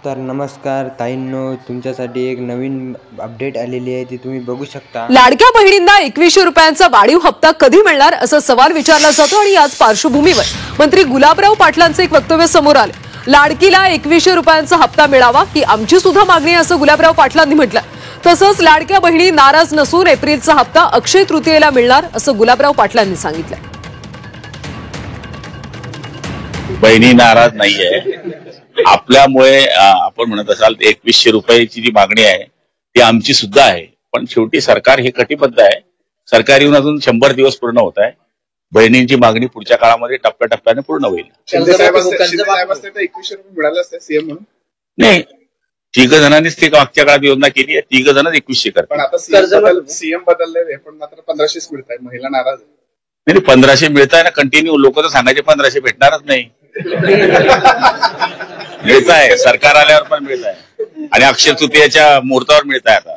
तर नमस्कार ताईंनो, तुमच्यासाठी एक नवीन अपडेट आलेली आहे, ती तुम्ही बघू शकता। लाडक्या बहिणींना 2100 रुपयांचा वाढीव हप्ता कधी मिळणार असा सवाल विचारला जातो आणि याच पार्श्वभूमीवर मंत्री गुलाबराव पाटलांचे एक वक्तव्य समोर आले। लाडकीला 2100 रुपयांचा हप्ता मिळावा की आमची सुद्धा मागणी असं गुलाबराव पाटलांनी म्हटलं। तसंच लाडक्या बहिणी नाराज नसून एप्रिलचा हप्ता अक्षय तृतीयेला मिळणार असं गुलाबराव पाटलांनी सांगितलं। बहिणी नाराज नाहीये, आपल्यामुळे आपण म्हणत असाल 2100 रुपयाची जी मागणी आहे ती आमची सुद्धा आहे, पण शेवटी सरकार हे कटिबद्ध आहे। सरकार येऊन अजून 100 दिवस पूर्ण होत आहे। बहिणींची मागणी पुढच्या काळामध्ये टप्प्याटप्प्याने पूर्ण होईल। 2100 रुपये मिळाले असते सीएम म्हणून नाही, 3 जणांनीच ती मागच्या काळात योजना केली आहे, 3 जणच 2100 करतात। पण आता सीएम बदलले, पण मात्र 1500 मिळत आहे, महिला नाराज आहे। नाही, 1500 मिळत आहे ना कंटिन्यू, लोक तर सांगायचे 1500 भेटणारच नाही। मिळत आहे, सरकार आल्यावर पण मिळत आहे आणि अक्षय तृतीयेच्या मुहूर्तावर मिळत आहे आता।